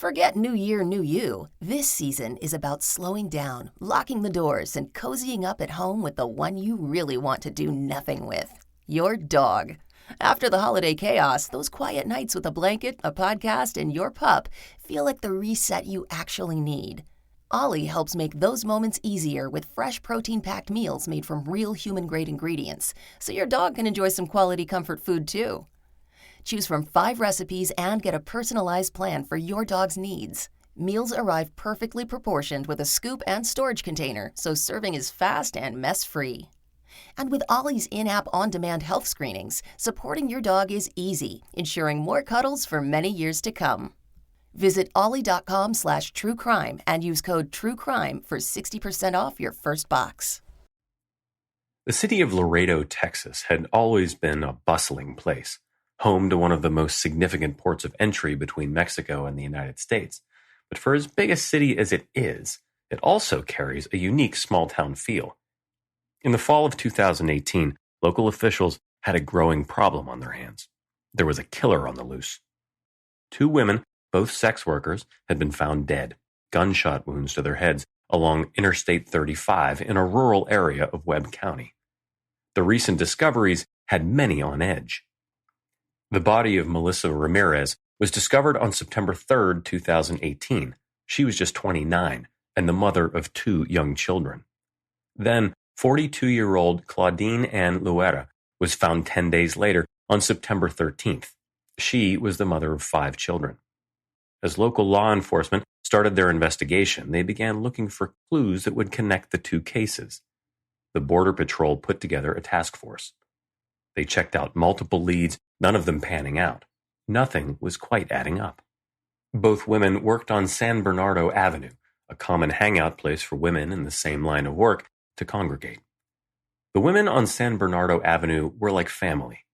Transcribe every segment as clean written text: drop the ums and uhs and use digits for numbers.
Forget New Year, New You. This season is about slowing down, locking the doors, and cozying up at home with the one you really want to do nothing with. Your dog. After the holiday chaos, those quiet nights with a blanket, a podcast, and your pup feel like the reset you actually need. Ollie helps make those moments easier with fresh protein-packed meals made from real human-grade ingredients, so your dog can enjoy some quality comfort food too. Choose from 5 recipes and get a personalized plan for your dog's needs. Meals arrive perfectly proportioned with a scoop and storage container, so serving is fast and mess-free. And with Ollie's in-app on-demand health screenings, supporting your dog is easy, ensuring more cuddles for many years to come. Visit ollie.com/truecrime and use code TRUECRIME for 60% off your first box. The city of Laredo, Texas, had always been a bustling place, home to one of the most significant ports of entry between Mexico and the United States. But for as big a city as it is, it also carries a unique small-town feel. In the fall of 2018, local officials had a growing problem on their hands. There was a killer on the loose. 2 women, both sex workers, had been found dead, gunshot wounds to their heads, along Interstate 35 in a rural area of Webb County. The recent discoveries had many on edge. The body of Melissa Ramirez was discovered on September 3, 2018. She was just 29 and the mother of 2 young children. Then, 42-year-old Claudine Ann Luera was found 10 days later on September 13th. She was the mother of 5 children. As local law enforcement started their investigation, they began looking for clues that would connect the 2 cases. The Border Patrol put together a task force. They checked out multiple leads, none of them panning out. Nothing was quite adding up. Both women worked on San Bernardo Avenue, a common hangout place for women in the same line of work to congregate. The women on San Bernardo Avenue were like family.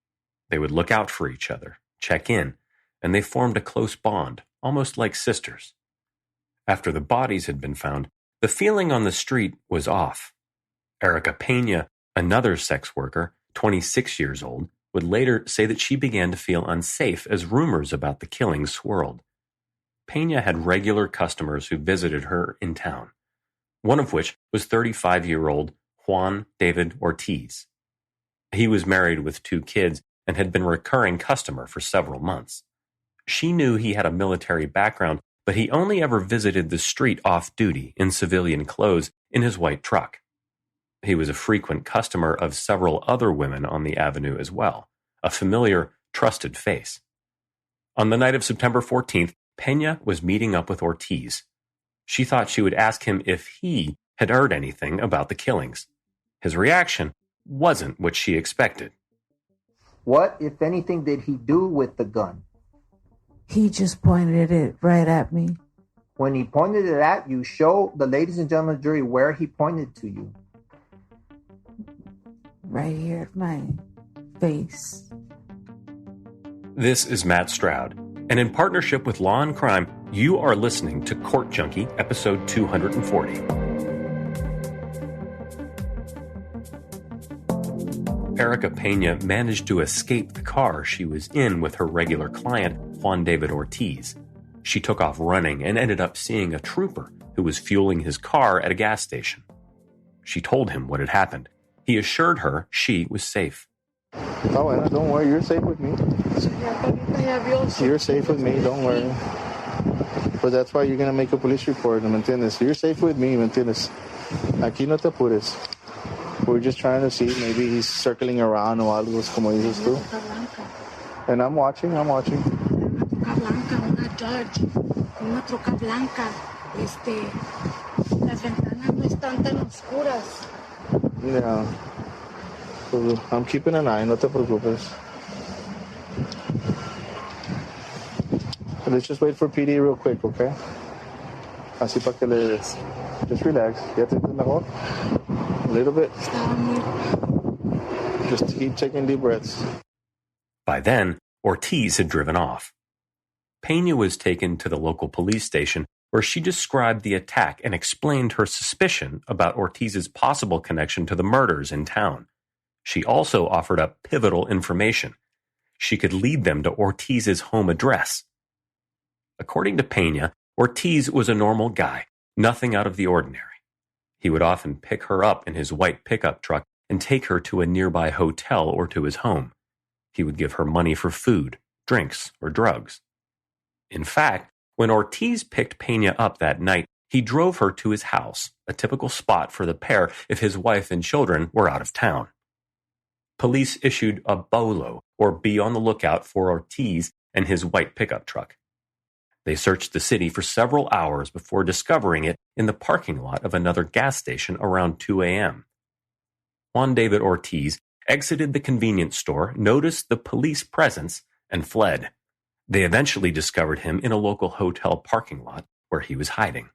They would look out for each other, check in, and they formed a close bond, almost like sisters. After the bodies had been found, the feeling on the street was off. Erica Pena, another sex worker, 26 years old, would later say that she began to feel unsafe as rumors about the killings swirled. Pena had regular customers who visited her in town, one of which was 35-year-old Juan David Ortiz. He was married with 2 kids and had been a recurring customer for several months. She knew he had a military background, but he only ever visited the street off-duty in civilian clothes in his white truck. He was a frequent customer of several other women on the avenue as well, a familiar, trusted face. On the night of September 14th, Pena was meeting up with Ortiz. She thought she would ask him if he had heard anything about the killings. His reaction wasn't what she expected. What, if anything, did he do with the gun? He just pointed it right at me. When he pointed it at you, show the ladies and gentlemen of the jury where he pointed to you. Right here at my face. This is Matt Stroud, and in partnership with Law and Crime, you are listening to Court Junkie, episode 240. Erica Pena managed to escape the car she was in with her regular client, Juan David Ortiz. She took off running and ended up seeing a trooper who was fueling his car at a gas station. She told him what had happened. He assured her she was safe. Oh, Anna, don't worry. You're safe with me. You're safe with me. Don't worry. But that's why you're going to make a police report, ¿me entiendes? You're safe with me, ¿me entiendes? Aquí no te apures. We're just trying to see. Maybe he's circling around o algo, como dices tú. And I'm watching. Una Dodge, una troca blanca. Las ventanas no están tan oscuras. Yeah. So I'm keeping an eye, no te preocupes. Let's just wait for PD real quick, okay? Así para que le... Just relax. ¿Ya te sientes mejor? A little bit. Just keep taking deep breaths. By then, Ortiz had driven off. Pena was taken to the local police station where she described the attack and explained her suspicion about Ortiz's possible connection to the murders in town. She also offered up pivotal information. She could lead them to Ortiz's home address. According to Pena, Ortiz was a normal guy, nothing out of the ordinary. He would often pick her up in his white pickup truck and take her to a nearby hotel or to his home. He would give her money for food, drinks, or drugs. In fact, when Ortiz picked Peña up that night, he drove her to his house, a typical spot for the pair if his wife and children were out of town. Police issued a BOLO, or be on the lookout for Ortiz and his white pickup truck. They searched the city for several hours before discovering it in the parking lot of another gas station around 2 a.m. Juan David Ortiz exited the convenience store, noticed the police presence, and fled. They eventually discovered him in a local hotel parking lot where he was hiding.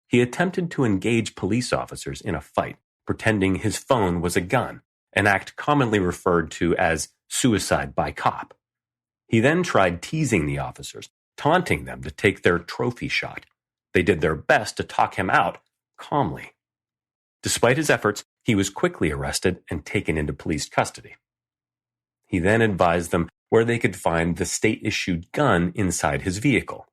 He attempted to engage police officers in a fight, pretending his phone was a gun, an act commonly referred to as suicide by cop. He then tried teasing the officers, taunting them to take their trophy shot. They did their best to talk him out calmly. Despite his efforts, he was quickly arrested and taken into police custody. He then advised them where they could find the state-issued gun inside his vehicle.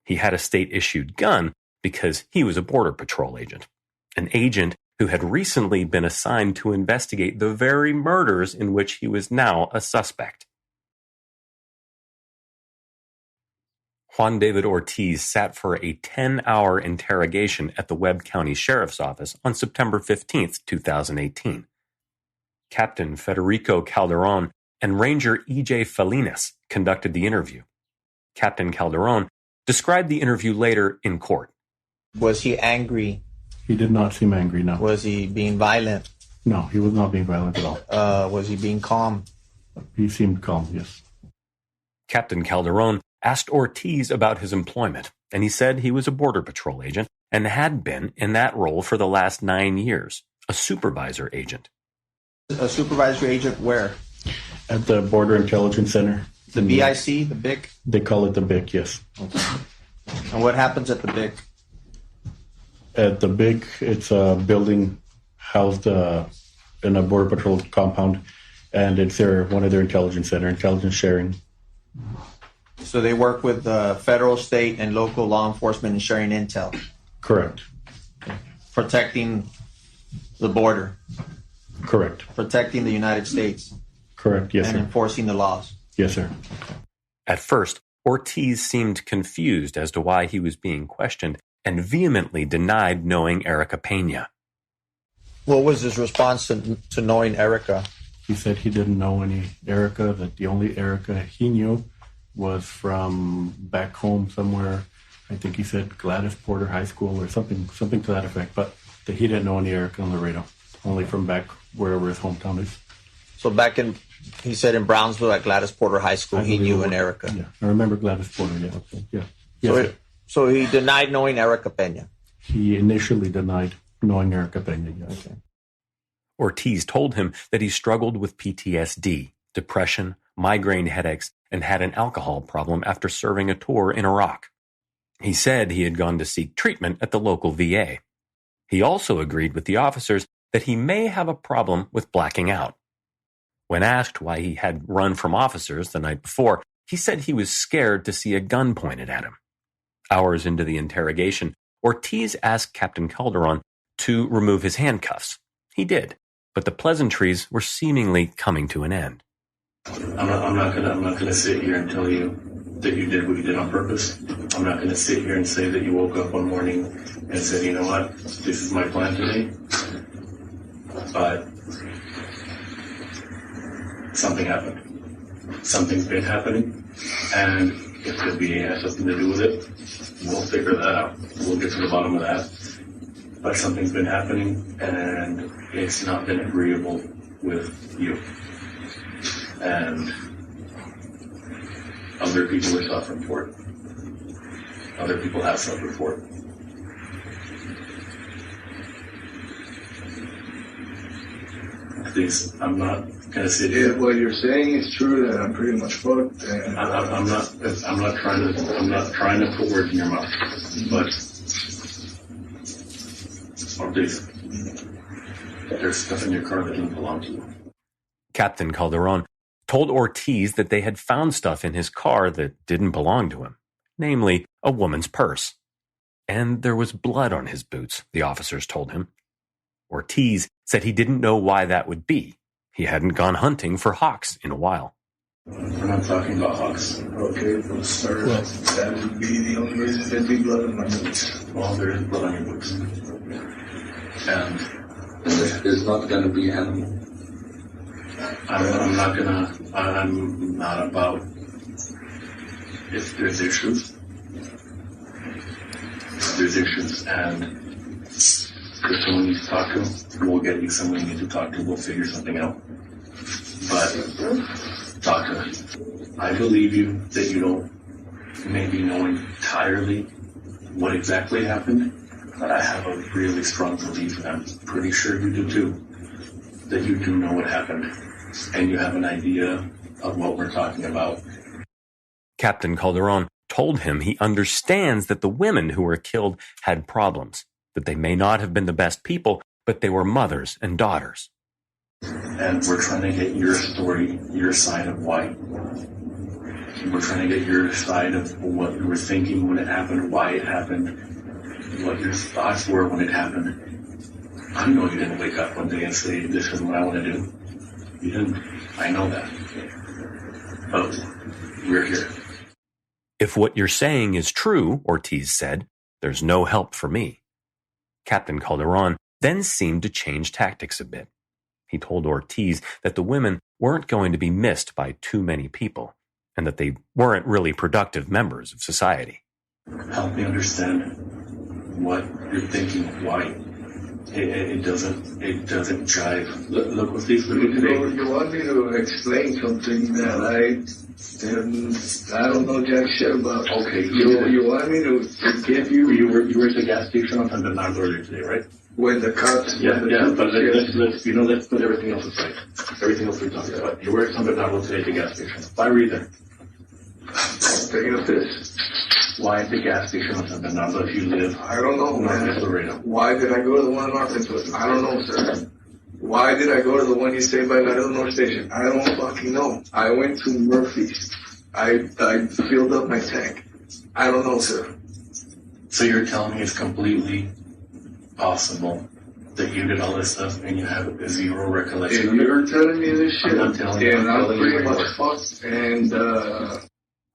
He had a state-issued gun because he was a Border Patrol agent, an agent who had recently been assigned to investigate the very murders in which he was now a suspect. Juan David Ortiz sat for a 10-hour interrogation at the Webb County Sheriff's Office on September 15, 2018. Captain Federico Calderon and Ranger E.J. Felinas conducted the interview. Captain Calderon described the interview later in court. Was he angry? He did not seem angry, no. Was he being violent? No, he was not being violent at all. Was he being calm? He seemed calm, yes. Captain Calderon asked Ortiz about his employment, and he said he was a Border Patrol agent and had been in that role for the last 9 years, a supervisor agent. A supervisory agent where? At the Border Intelligence Center. The BIC, the BIC? They call it the BIC, yes. Okay. And what happens at the BIC? At the BIC, it's a building housed in a Border Patrol compound, and it's one of their intelligence center, intelligence sharing. So they work with federal, state, and local law enforcement in sharing intel. Correct. Protecting the border. Correct. Protecting the United States. Correct, yes, and sir. Enforcing the laws. Yes, sir. At first, Ortiz seemed confused as to why he was being questioned and vehemently denied knowing Erica Peña. What was his response to knowing Erica? He said he didn't know any Erica, that the only Erica he knew was from back home somewhere. I think he said Gladys Porter High School or something to that effect, but that he didn't know any Erica in Laredo, only from back wherever his hometown is. So he said in Brownsville at Gladys Porter High School, he knew an Erica. Yeah, I remember Gladys Porter, yeah. Okay. Yeah. Yes, so he denied knowing Erica Peña? He initially denied knowing Erica Peña, yes. Okay. Ortiz told him that he struggled with PTSD, depression, migraine headaches, and had an alcohol problem after serving a tour in Iraq. He said he had gone to seek treatment at the local VA. He also agreed with the officers that he may have a problem with blacking out. When asked why he had run from officers the night before, he said he was scared to see a gun pointed at him. Hours into the interrogation, Ortiz asked Captain Calderon to remove his handcuffs. He did, but the pleasantries were seemingly coming to an end. I'm not gonna sit here and tell you that you did what you did on purpose. I'm not gonna sit here and say that you woke up one morning and said, you know what, this is my plan today. But something happened. Something's been happening, and if the VA has something to do with it, we'll figure that out. We'll get to the bottom of that. But something's been happening, and it's not been agreeable with you. And other people are suffering for it. Other people have suffered for it. Please, I'm not gonna sit here. If what you're saying is true, that I'm pretty much fucked. I'm not trying to put words in your mouth, but please, there's stuff in your car that doesn't belong to you. Captain Calderon told Ortiz that they had found stuff in his car that didn't belong to him. namely a woman's purse. And there was blood on his boots, the officers told him. Ortiz said he didn't know why that would be. He hadn't gone hunting for hawks in a while. We're not talking about hawks. Okay, well, sir, that would be the only reason there'd be blood on my boots. Well, there is blood on your boots. And There's not going to be animal. I'm not about if there's issues. And there's someone you need to talk to, we'll get you someone you need to talk to, we'll figure something out. But talk to them. I believe you that you don't maybe know entirely what exactly happened, but I have a really strong belief, and I'm pretty sure you do too, that you do know what happened, and you have an idea of what we're talking about. Captain Calderon told him he understands that the women who were killed had problems, that they may not have been the best people, but they were mothers and daughters. And we're trying to get your story, your side of why. We're trying to get your side of what you were thinking when it happened, why it happened, what your thoughts were when it happened. I know you didn't wake up one day and say, this is what I want to do. You didn't. I know that. But we're here. If what you're saying is true, Ortiz said, there's no help for me. Captain Calderon then seemed to change tactics a bit. He told Ortiz that the women weren't going to be missed by too many people, and that they weren't really productive members of society. Help me understand what you're thinking, why. It doesn't jive. Look what's these looking today. You want me to explain something that I don't know jack shit about. Okay, you want me to give you? You were at the gas station on San Bernardo earlier today, right? When the cops... But let's put everything else aside. Everything else we're talking about. You were at San Bernardo today at the gas station. Why were you there? Taking a piss. Why at the gas station on San Bernardo if you live... I don't know, man. Laredo? Why did I go to the one in Arkansas? I don't know, sir. Why did I go to the one you say by Laredo North Station? I don't fucking know. I went to Murphy's. I filled up my tank. I don't know, sir. So you're telling me it's completely possible that you did all this stuff and you have zero recollection? If you're telling me this shit, I'm telling you. and I'm pretty much fucked, and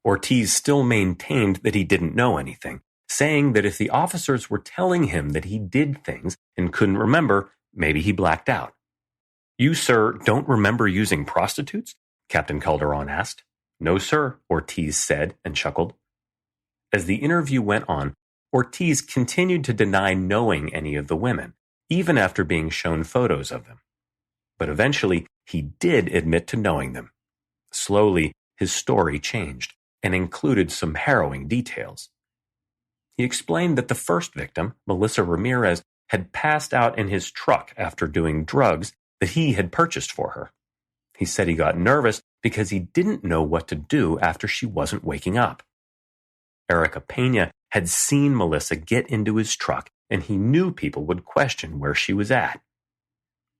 Ortiz still maintained that he didn't know anything, saying that if the officers were telling him that he did things and couldn't remember, maybe he blacked out. You, sir, don't remember using prostitutes? Captain Calderon asked. No, sir, Ortiz said and chuckled. As the interview went on, Ortiz continued to deny knowing any of the women, even after being shown photos of them. But eventually, he did admit to knowing them. Slowly, his story changed and included some harrowing details. He explained that the first victim, Melissa Ramirez, had passed out in his truck after doing drugs that he had purchased for her. He said he got nervous because he didn't know what to do after she wasn't waking up. Erica Pena had seen Melissa get into his truck, and he knew people would question where she was at.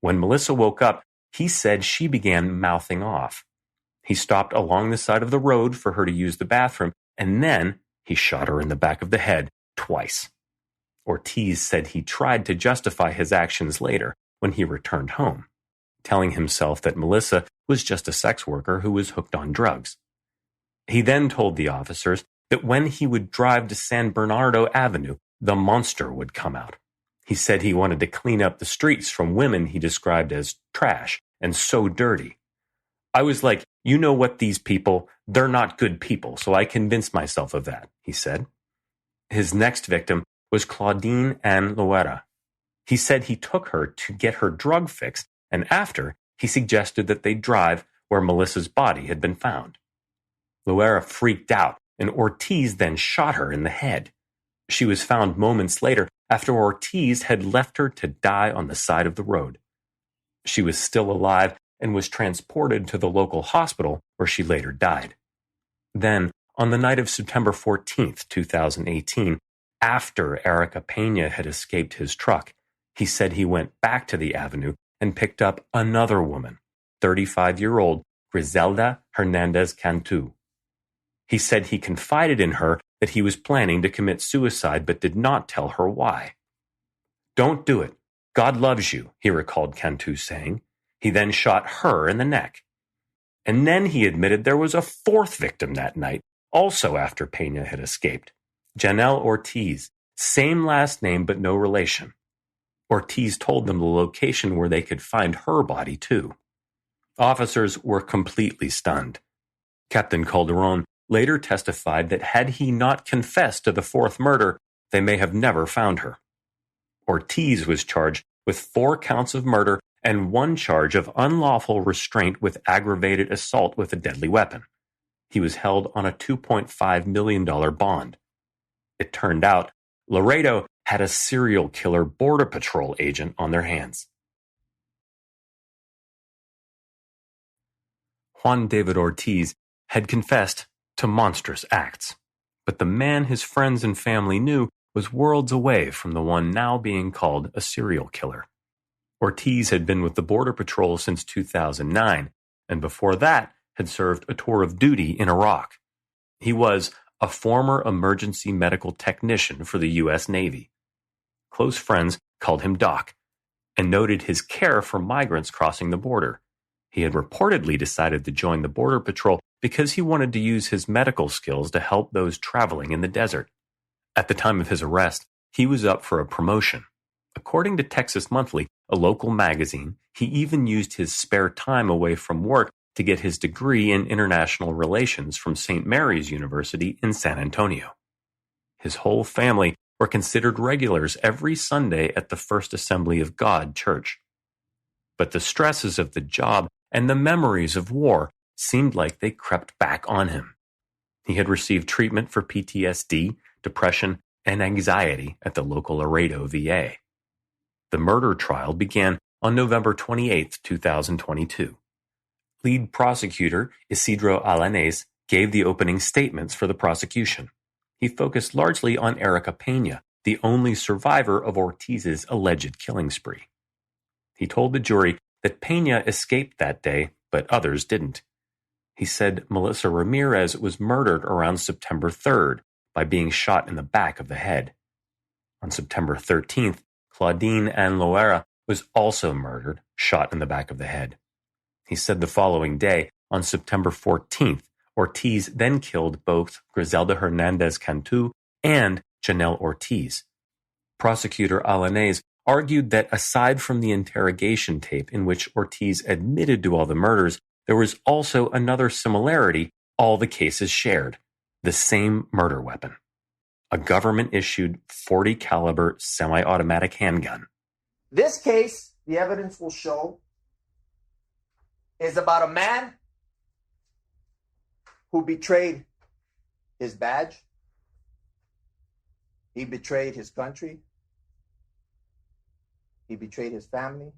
When Melissa woke up, he said she began mouthing off. He stopped along the side of the road for her to use the bathroom, and then he shot her in the back of the head twice. Ortiz said he tried to justify his actions later when he returned home, telling himself that Melissa was just a sex worker who was hooked on drugs. He then told the officers that when he would drive to San Bernardo Avenue, the monster would come out. He said he wanted to clean up the streets from women he described as trash and so dirty. I was like, you know what, these people, they're not good people, so I convinced myself of that, he said. His next victim was Claudine Ann Loera. He said he took her to get her drug fixed, and after, he suggested that they drive where Melissa's body had been found. Loera freaked out, and Ortiz then shot her in the head. She was found moments later after Ortiz had left her to die on the side of the road. She was still alive and was transported to the local hospital where she later died. Then, on the night of September 14th, 2018, after Erica Pena had escaped his truck, he said he went back to the avenue and picked up another woman, 35-year-old Griselda Hernandez Cantu. He said he confided in her that he was planning to commit suicide but did not tell her why. "Don't do it. God loves you," he recalled Cantu saying. He then shot her in the neck. And then he admitted there was a fourth victim that night, also after Peña had escaped. Janelle Ortiz, same last name but no relation. Ortiz told them the location where they could find her body too. Officers were completely stunned. Captain Calderon later testified that had he not confessed to the fourth murder, they may have never found her. Ortiz was charged with 4 counts of murder and 1 charge of unlawful restraint with aggravated assault with a deadly weapon. He was held on a $2.5 million bond. It turned out Laredo had a serial killer Border Patrol agent on their hands. Juan David Ortiz had confessed to monstrous acts, but the man his friends and family knew was worlds away from the one now being called a serial killer. Ortiz had been with the Border Patrol since 2009, and before that had served a tour of duty in Iraq. He was a former emergency medical technician for the U.S. Navy. Close friends called him Doc, and noted his care for migrants crossing the border. He had reportedly decided to join the Border Patrol because he wanted to use his medical skills to help those traveling in the desert. At the time of his arrest, he was up for a promotion. According to Texas Monthly, a local magazine, he even used his spare time away from work to get his degree in international relations from St. Mary's University in San Antonio. His whole family were considered regulars every Sunday at the First Assembly of God Church. But the stresses of the job and the memories of war seemed like they crept back on him. He had received treatment for PTSD, depression, and anxiety at the local Laredo VA. The murder trial began on November 28, 2022. Lead prosecutor Isidro Alanes gave the opening statements for the prosecution. He focused largely on Erica Peña, the only survivor of Ortiz's alleged killing spree. He told the jury that Peña escaped that day, but others didn't. He said Melissa Ramirez was murdered around September 3rd by being shot in the back of the head. On September 13th, Claudine Ann Loera was also murdered, shot in the back of the head. He said the following day, on September 14th, Ortiz then killed both Griselda Hernandez Cantu and Janelle Ortiz. Prosecutor Alanes argued that aside from the interrogation tape in which Ortiz admitted to all the murders, there was also another similarity all the cases shared: the same murder weapon. A government-issued .40 caliber semi-automatic handgun. This case, the evidence will show, is about a man who betrayed his badge. He betrayed his country. He betrayed his family.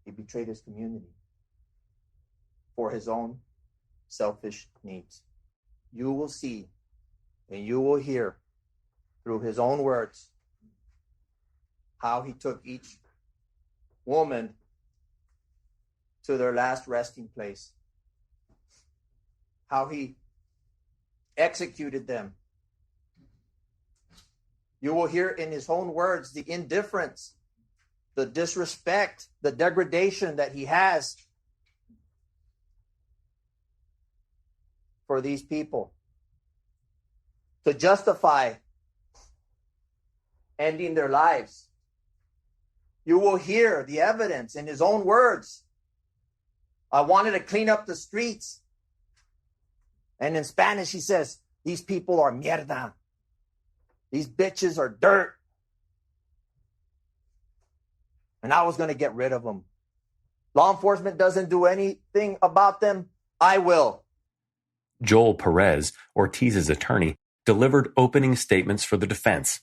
He betrayed his community for his own selfish needs. You will see and you will hear through his own words how he took each woman to their last resting place, how he executed them. You will hear in his own words the indifference, the disrespect, the degradation that he has for these people to justify ending their lives. You will hear the evidence in his own words. I wanted to clean up the streets. And in Spanish, he says, these people are mierda. These bitches are dirt. And I was going to get rid of them. Law enforcement doesn't do anything about them. I will. Joel Perez, Ortiz's attorney, delivered opening statements for the defense.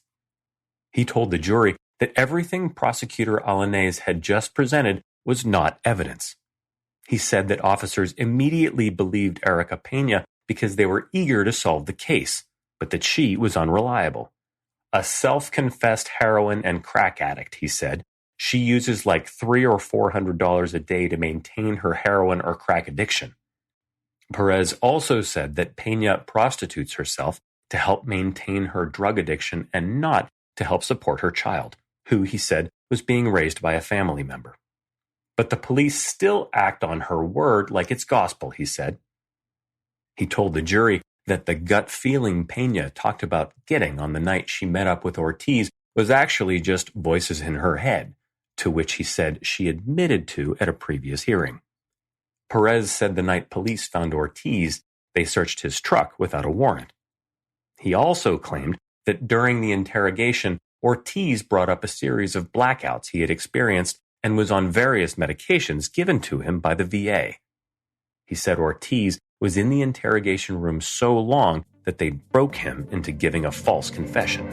He told the jury that everything Prosecutor Alanes had just presented was not evidence. He said that officers immediately believed Erica Peña because they were eager to solve the case, but that she was unreliable. A self-confessed heroin and crack addict, he said. She uses like $300 or $400 a day to maintain her heroin or crack addiction. Perez also said that Peña prostitutes herself, to help maintain her drug addiction and not to help support her child, who, he said, was being raised by a family member. But the police still act on her word like it's gospel, he said. He told the jury that the gut feeling Pena talked about getting on the night she met up with Ortiz was actually just voices in her head, to which he said she admitted to at a previous hearing. Perez said the night police found Ortiz, they searched his truck without a warrant. He also claimed that during the interrogation, Ortiz brought up a series of blackouts he had experienced and was on various medications given to him by the VA. He said Ortiz was in the interrogation room so long that they broke him into giving a false confession.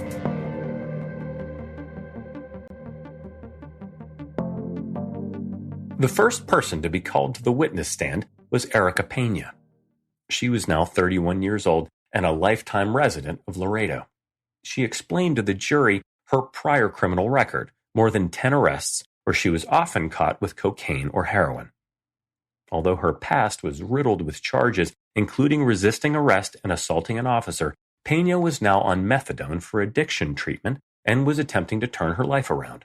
The first person to be called to the witness stand was Erica Pena. She was now 31 years old and a lifetime resident of Laredo. She explained to the jury her prior criminal record, more than 10 arrests, where she was often caught with cocaine or heroin. Although her past was riddled with charges, including resisting arrest and assaulting an officer, Pena was now on methadone for addiction treatment and was attempting to turn her life around.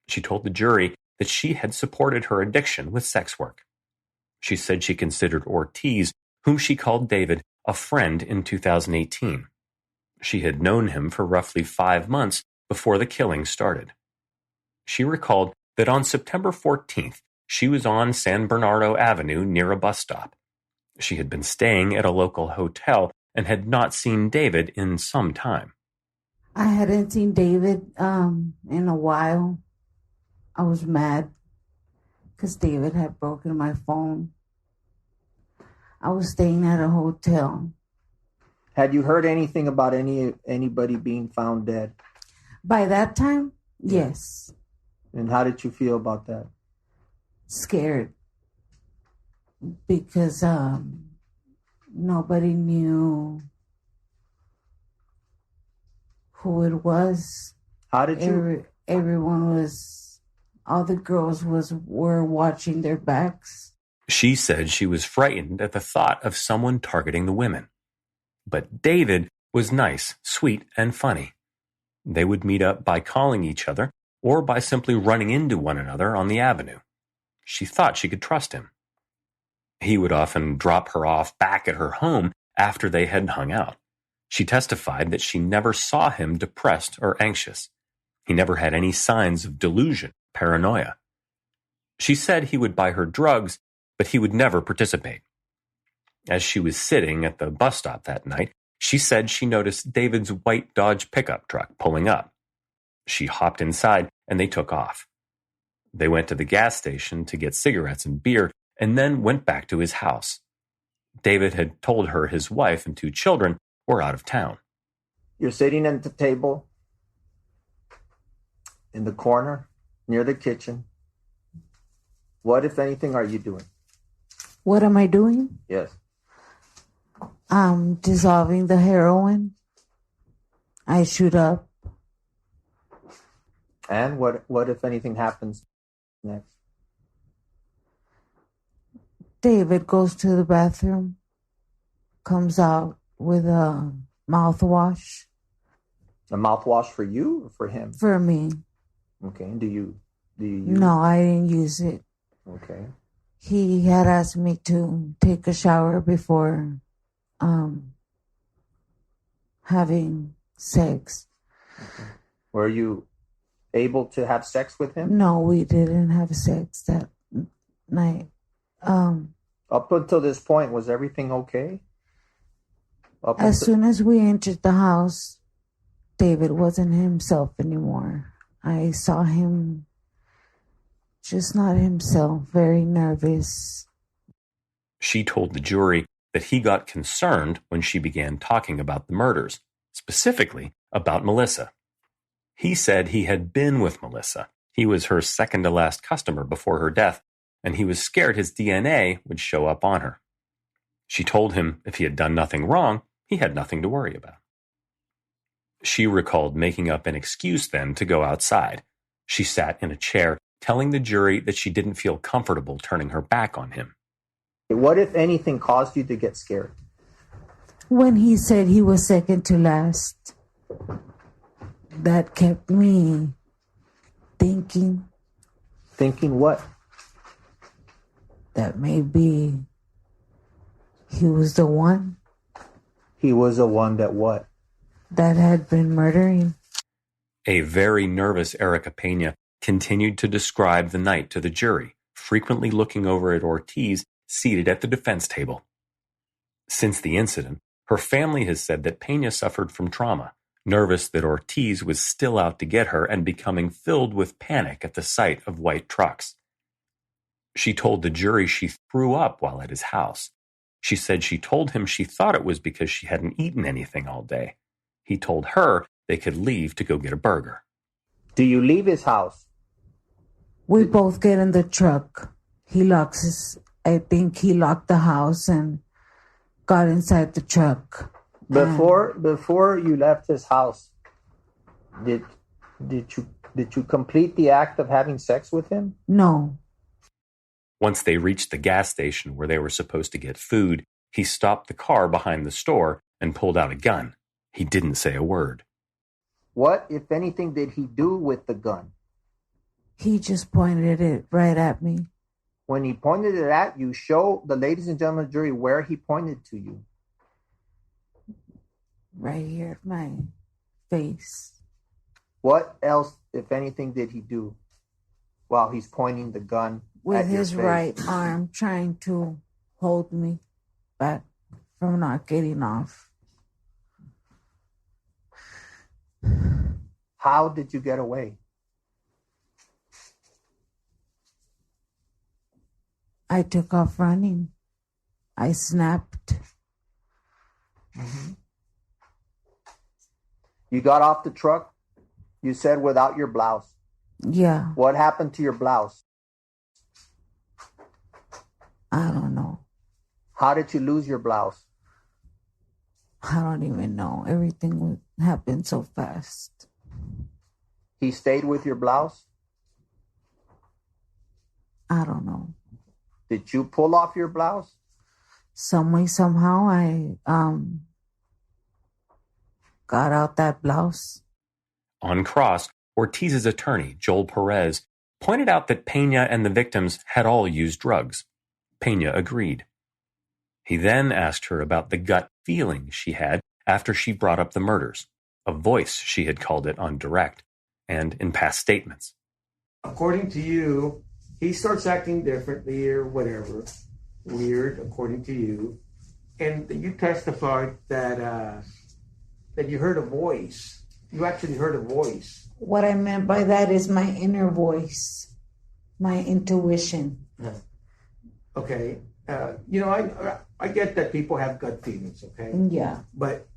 She told the jury that she had supported her addiction with sex work. She said she considered Ortiz, whom she called David, a friend in 2018. She had known him for roughly 5 months before the killing started. She recalled that on September 14th, she was on San Bernardo Avenue near a bus stop. She had been staying at a local hotel and had not seen David in some time. I hadn't seen David in a while. I was mad because David had broken my phone. I was staying at a hotel. Had you heard anything about anybody being found dead? By that time, yes. And how did you feel about that? Scared. Because nobody knew who it was. How did you? Everyone was, all the girls were watching their backs. She said she was frightened at the thought of someone targeting the women. But David was nice, sweet, and funny. They would meet up by calling each other or by simply running into one another on the avenue. She thought she could trust him. He would often drop her off back at her home after they had hung out. She testified that she never saw him depressed or anxious. He never had any signs of delusion, paranoia. She said he would buy her drugs, but he would never participate. As she was sitting at the bus stop that night, she said she noticed David's white Dodge pickup truck pulling up. She hopped inside and they took off. They went to the gas station to get cigarettes and beer and then went back to his house. David had told her his wife and 2 children were out of town. You're sitting at the table in the corner near the kitchen. What, if anything, are you doing? What am I doing? Yes. I'm dissolving the heroin. I shoot up. And what if anything happens next? David goes to the bathroom, comes out with a mouthwash. A mouthwash for you or for him? For me. Okay. And do you use No, I didn't use it. Okay. He had asked me to take a shower before having sex. Okay. Were you able to have sex with him? No, we didn't have sex that night. Up until this point, was everything okay? As soon as we entered the house, David wasn't himself anymore. I saw him just not himself, very nervous. She told the jury that he got concerned when she began talking about the murders, specifically about Melissa. He said he had been with Melissa. He was her second to last customer before her death, and he was scared his DNA would show up on her. She told him if he had done nothing wrong, he had nothing to worry about. She recalled making up an excuse then to go outside. She sat in a chair, telling the jury that she didn't feel comfortable turning her back on him. What, if anything, caused you to get scared? When he said he was second to last, that kept me thinking. Thinking what? That maybe he was the one. He was the one that what? That had been murdering. A very nervous Erica Pena continued to describe the night to the jury, frequently looking over at Ortiz seated at the defense table. Since the incident, her family has said that Pena suffered from trauma, nervous that Ortiz was still out to get her and becoming filled with panic at the sight of white trucks. She told the jury she threw up while at his house. She said she told him she thought it was because she hadn't eaten anything all day. He told her they could leave to go get a burger. Do you leave his house? We both get in the truck. I think he locked the house and got inside the truck. Before you left his house, did you complete the act of having sex with him? No. Once they reached the gas station where they were supposed to get food, he stopped the car behind the store and pulled out a gun. He didn't say a word. What, if anything, did he do with the gun? He just pointed it right at me. When he pointed it at you, show the ladies and gentlemen of the jury where he pointed to you. Right here at my face. What else, if anything, did he do while he's pointing the gun with at your his face? right arm, trying to hold me back from not getting off. How did you get away? I took off running. I snapped. Mm-hmm. You got off the truck, you said, without your blouse. Yeah. What happened to your blouse? I don't know. How did you lose your blouse? I don't even know. Everything happened so fast. He stayed with your blouse? I don't know. Did you pull off your blouse? Some way, somehow, I got out that blouse. On cross, Ortiz's attorney, Joel Perez, pointed out that Pena and the victims had all used drugs. Pena agreed. He then asked her about the gut feeling she had after she brought up the murders, a voice she had called it on direct and in past statements. According to you, he starts acting differently or whatever, weird, according to you, and you testified that you heard a voice. You actually heard a voice. What I meant by that is my inner voice, my intuition. Okay. I get that people have gut feelings, okay? Yeah. But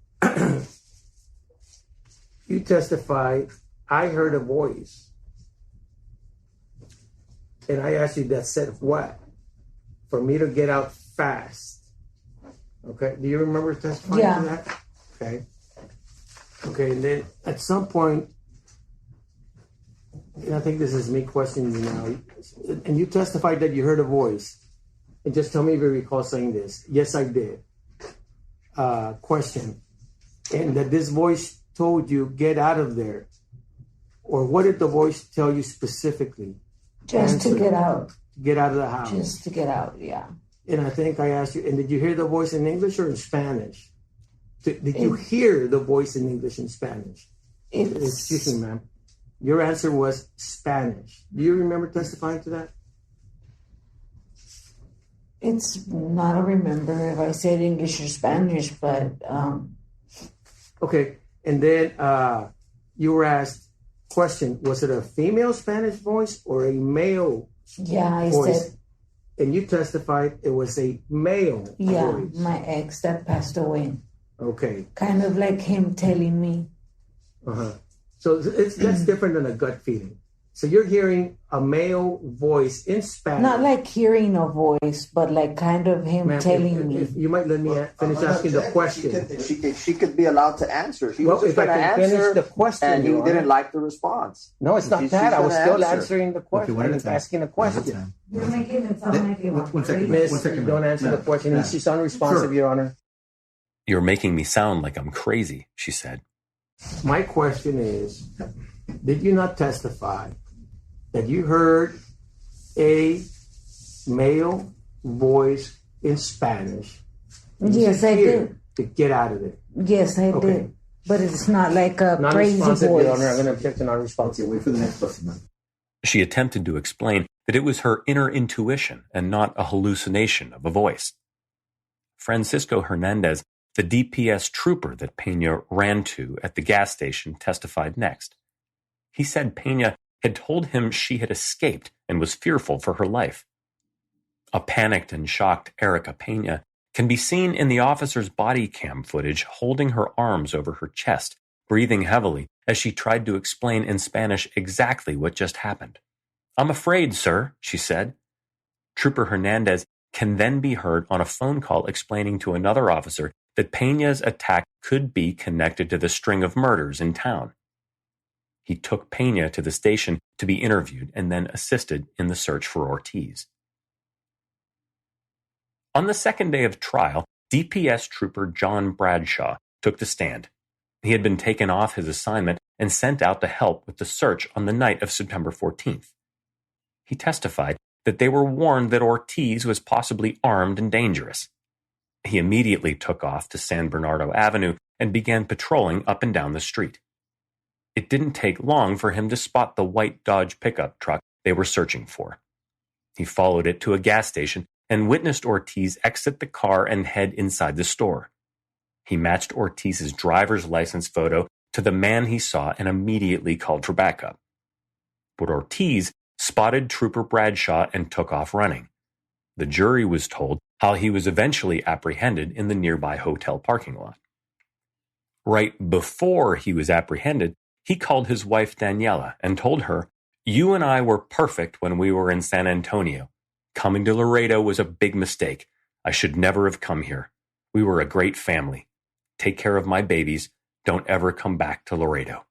you testified, I heard a voice. And I asked you that said what? For me to get out fast. Okay. Do you remember testifying to that? Okay. Okay, and then at some point, and I think this is me questioning you now, and you testified that you heard a voice. And just tell me if you recall saying this. Yes, I did. Question. And that this voice told you, get out of there. Or what did the voice tell you specifically? Just to get out. Get out of the house. Just to get out, yeah. And I think I asked you, and did you hear the voice in English or in Spanish? Did you hear the voice in English and Spanish? Excuse me, ma'am. Your answer was Spanish. Do you remember testifying to that? It's not a remember if I said English or Spanish, but... Okay, and then you were asked, question, was it a female Spanish voice or a male voice? Said... And you testified it was a male voice. Yeah, my ex that passed away. Okay. Kind of like him telling me. Uh-huh. So that's different than a gut feeling. So you're hearing a male voice in Spanish. Not like hearing a voice, but like kind of him telling me. If you might let me finish asking the question. She could be allowed to answer. He was if I can finish the question. And he didn't like the response. No, it's not that. I was still answering the question. I was asking a question. You're making it sound like you want. Miss, don't answer the question. She's unresponsive, Your Honor. You're making me sound like I'm crazy, she said. My question is, did you not testify that you heard a male voice in Spanish? Yes, I did. To get out of there. Yes, I did. But it's not like a crazy voice. Your Honor. I'm going to object to non-responsive. Wait for the next question. She attempted to explain that it was her inner intuition and not a hallucination of a voice. Francisco Hernandez, the DPS trooper that Pena ran to at the gas station, testified next. He said Pena had told him she had escaped and was fearful for her life. A panicked and shocked Erica Pena can be seen in the officer's body cam footage holding her arms over her chest, breathing heavily as she tried to explain in Spanish exactly what just happened. "I'm afraid, sir," she said. Trooper Hernandez can then be heard on a phone call explaining to another officer that Pena's attack could be connected to the string of murders in town. He took Pena to the station to be interviewed and then assisted in the search for Ortiz. On the second day of trial, DPS trooper John Bradshaw took the stand. He had been taken off his assignment and sent out to help with the search on the night of September 14th. He testified that they were warned that Ortiz was possibly armed and dangerous. He immediately took off to San Bernardo Avenue and began patrolling up and down the street. It didn't take long for him to spot the white Dodge pickup truck they were searching for. He followed it to a gas station and witnessed Ortiz exit the car and head inside the store. He matched Ortiz's driver's license photo to the man he saw and immediately called for backup. But Ortiz spotted Trooper Bradshaw and took off running. The jury was told how he was eventually apprehended in the nearby hotel parking lot. Right before he was apprehended, he called his wife Daniela and told her, "You and I were perfect when we were in San Antonio. Coming to Laredo was a big mistake. I should never have come here. We were a great family. Take care of my babies. Don't ever come back to Laredo."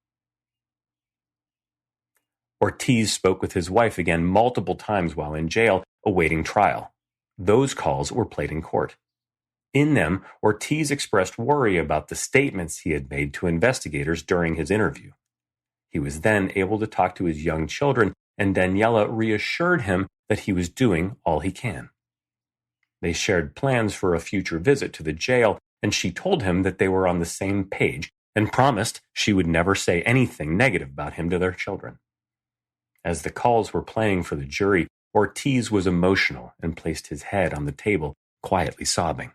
Ortiz spoke with his wife again multiple times while in jail, awaiting trial. Those calls were played in court. In them, Ortiz expressed worry about the statements he had made to investigators during his interview. He was then able to talk to his young children, and Daniela reassured him that he was doing all he can. They shared plans for a future visit to the jail, and she told him that they were on the same page and promised she would never say anything negative about him to their children. As the calls were playing for the jury, Ortiz was emotional and placed his head on the table, quietly sobbing.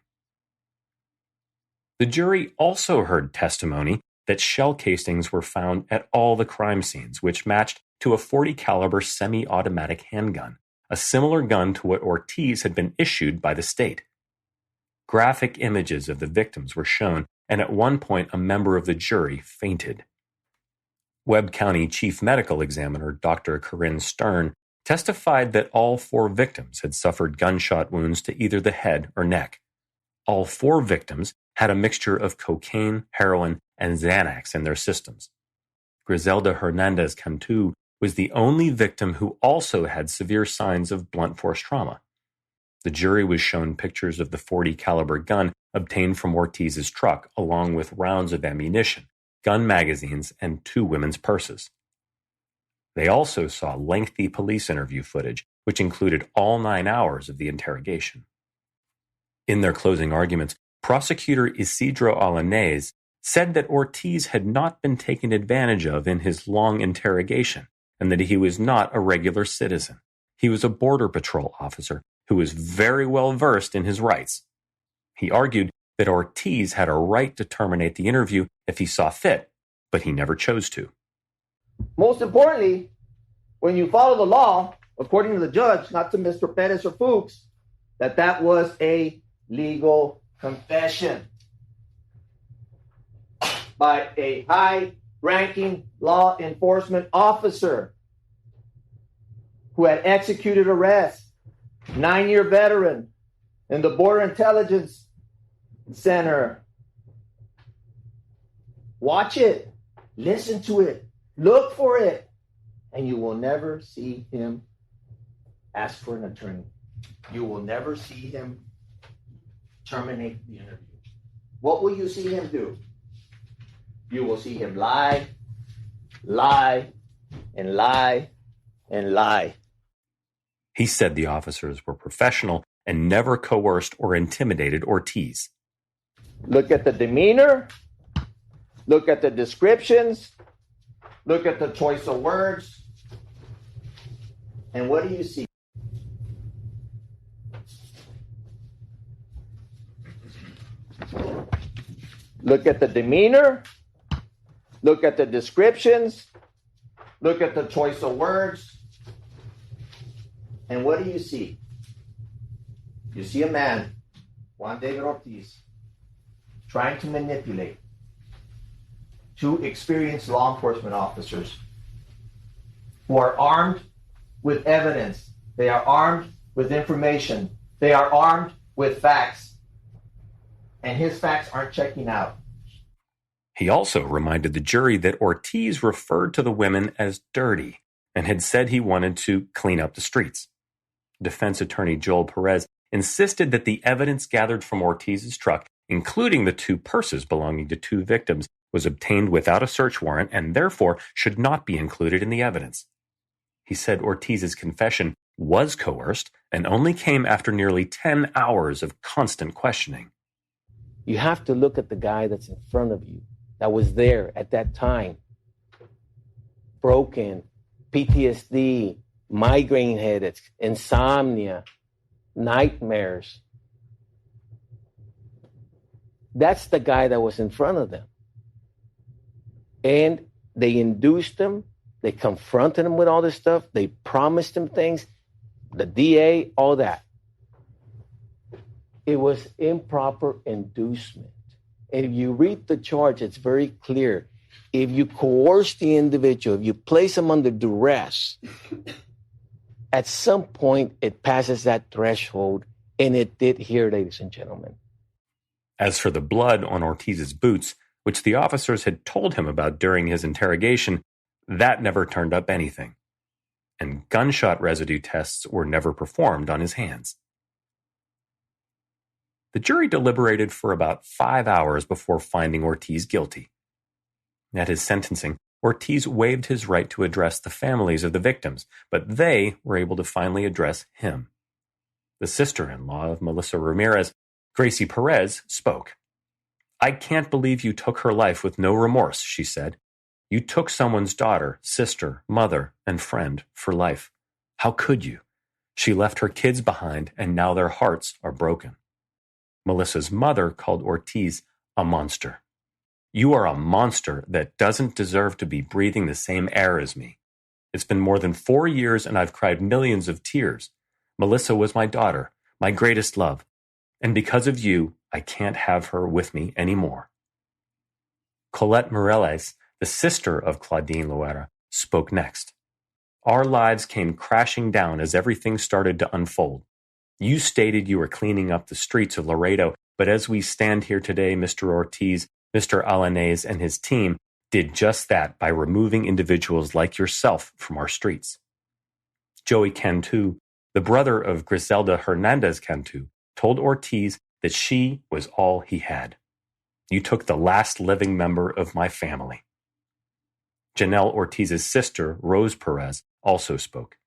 The jury also heard testimony that shell casings were found at all the crime scenes, which matched to a .40 caliber semi-automatic handgun, a similar gun to what Ortiz had been issued by the state. Graphic images of the victims were shown, and at one point a member of the jury fainted. Webb County Chief Medical Examiner Dr. Corinne Stern testified that all 4 victims had suffered gunshot wounds to either the head or neck. All 4 victims had a mixture of cocaine, heroin, and Xanax in their systems. Griselda Hernandez Cantu was the only victim who also had severe signs of blunt force trauma. The jury was shown pictures of the .40 caliber gun obtained from Ortiz's truck, along with rounds of ammunition, gun magazines, and 2 women's purses. They also saw lengthy police interview footage, which included all 9 hours of the interrogation. In their closing arguments, prosecutor Isidro Alanez said that Ortiz had not been taken advantage of in his long interrogation, and that he was not a regular citizen. He was a Border Patrol officer who was very well versed in his rights. He argued that Ortiz had a right to terminate the interview if he saw fit, but he never chose to. Most importantly, when you follow the law, according to the judge, not to Mr. Perez or Fuchs, that was a legal confession by a high-ranking law enforcement officer who had executed arrests, 9-year veteran in the Border Intelligence Center. Watch it, listen to it, look for it, and you will never see him ask for an attorney. You will never see him terminate the interview. what will you see him do? You will see him lie, lie, and lie, and lie. He said the officers were professional and never coerced or intimidated Ortiz. Look at the demeanor. Look at the descriptions. Look at the choice of words. And what do you see? Look at the demeanor. Look at the descriptions. Look at the choice of words. And what do you see? You see a man, Juan David Ortiz, trying to manipulate two experienced law enforcement officers who are armed with evidence. They are armed with information. They are armed with facts. And his facts aren't checking out. He also reminded the jury that Ortiz referred to the women as dirty and had said he wanted to clean up the streets. Defense attorney Joel Perez insisted that the evidence gathered from Ortiz's truck, including the two purses belonging to two victims, was obtained without a search warrant and therefore should not be included in the evidence. He said Ortiz's confession was coerced and only came after nearly 10 hours of constant questioning. You have to look at the guy that's in front of you, that was there at that time. Broken, PTSD, migraine headaches, insomnia, nightmares. That's the guy that was in front of them. And they induced him. They confronted him with all this stuff. They promised him things. The DA, all that. It was improper inducement. And if you read the charge, it's very clear. If you coerce the individual, if you place him under duress, at some point it passes that threshold, and it did here, ladies and gentlemen. As for the blood on Ortiz's boots, which the officers had told him about during his interrogation, that never turned up anything. And gunshot residue tests were never performed on his hands. The jury deliberated for about 5 hours before finding Ortiz guilty. At his sentencing, Ortiz waived his right to address the families of the victims, but they were able to finally address him. The sister-in-law of Melissa Ramirez, Gracie Perez, spoke. "I can't believe you took her life with no remorse," she said. "You took someone's daughter, sister, mother, and friend for life. How could you? She left her kids behind, and now their hearts are broken." Melissa's mother called Ortiz a monster. "You are a monster that doesn't deserve to be breathing the same air as me. It's been more than 4 years and I've cried millions of tears. Melissa was my daughter, my greatest love. And because of you, I can't have her with me anymore." Colette Morales, the sister of Claudine Loera, spoke next. "Our lives came crashing down as everything started to unfold. You stated you were cleaning up the streets of Laredo, but as we stand here today, Mr. Ortiz, Mr. Alanez, and his team did just that by removing individuals like yourself from our streets." Joey Cantu, the brother of Griselda Hernandez Cantu, told Ortiz that she was all he had. "You took the last living member of my family." Janelle Ortiz's sister, Rose Perez, also spoke.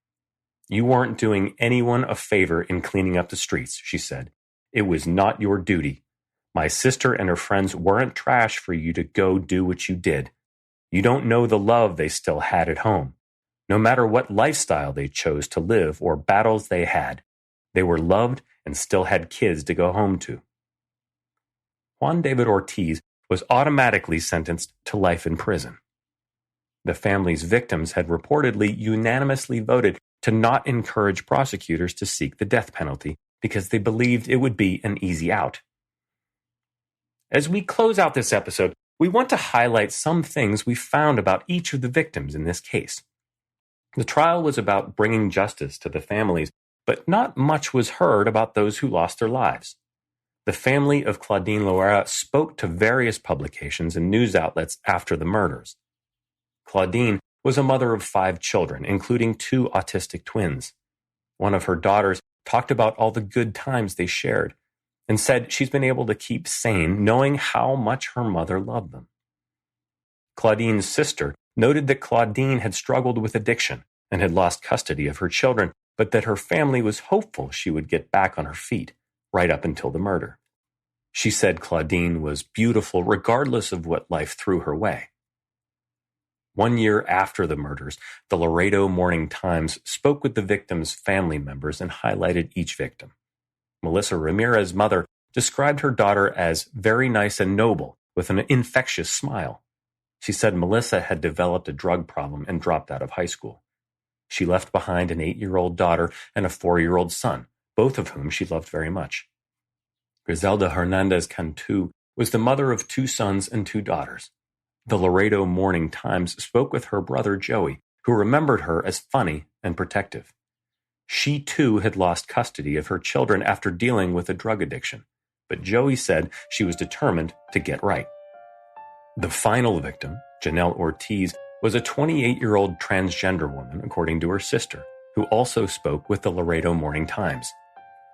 "You weren't doing anyone a favor in cleaning up the streets," she said. "It was not your duty. My sister and her friends weren't trash for you to go do what you did. You don't know the love they still had at home. No matter what lifestyle they chose to live or battles they had, they were loved and still had kids to go home to." Juan David Ortiz was automatically sentenced to life in prison. The family's victims had reportedly unanimously voted to not encourage prosecutors to seek the death penalty because they believed it would be an easy out. As we close out this episode, we want to highlight some things we found about each of the victims in this case. The trial was about bringing justice to the families, but not much was heard about those who lost their lives. The family of Claudine Loera spoke to various publications and news outlets after the murders. Claudine was a mother of 5 children, including 2 autistic twins. One of her daughters talked about all the good times they shared, and said she's been able to keep sane knowing how much her mother loved them. Claudine's sister noted that Claudine had struggled with addiction and had lost custody of her children, but that her family was hopeful she would get back on her feet right up until the murder. She said Claudine was beautiful regardless of what life threw her way. 1 year after the murders, the Laredo Morning Times spoke with the victims' family members and highlighted each victim. Melissa Ramirez's mother described her daughter as very nice and noble, with an infectious smile. She said Melissa had developed a drug problem and dropped out of high school. She left behind an 8-year-old daughter and a 4-year-old son, both of whom she loved very much. Griselda Hernandez Cantu was the mother of 2 sons and 2 daughters. The Laredo Morning Times spoke with her brother Joey, who remembered her as funny and protective. She too had lost custody of her children after dealing with a drug addiction, but Joey said she was determined to get right. The final victim, Janelle Ortiz, was a 28-year-old transgender woman, according to her sister, who also spoke with the Laredo Morning Times.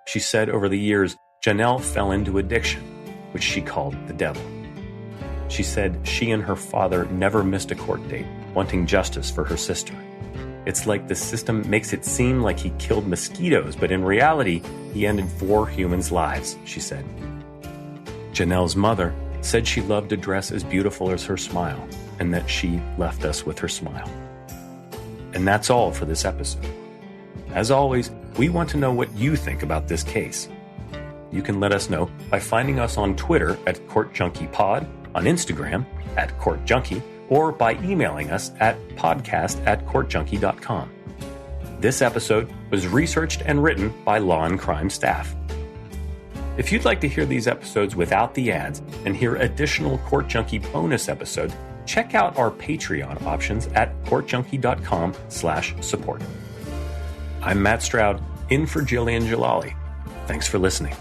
She said over the years, Janelle fell into addiction, which she called the devil. She said she and her father never missed a court date, wanting justice for her sister. It's like the system makes it seem like he killed mosquitoes, but in reality, he ended 4 humans' lives, she said. Janelle's mother said she loved a dress as beautiful as her smile, and that she left us with her smile. And that's all for this episode. As always, we want to know what you think about this case. You can let us know by finding us on Twitter at CourtJunkiePod, on Instagram at CourtJunkie, or by emailing us at podcast@courtjunkie.com. This episode was researched and written by Law and Crime staff. If you'd like to hear these episodes without the ads and hear additional Court Junkie bonus episodes, check out our Patreon options at courtjunkie.com/support. I'm Matt Stroud, in for Jillian Jalali. Thanks for listening.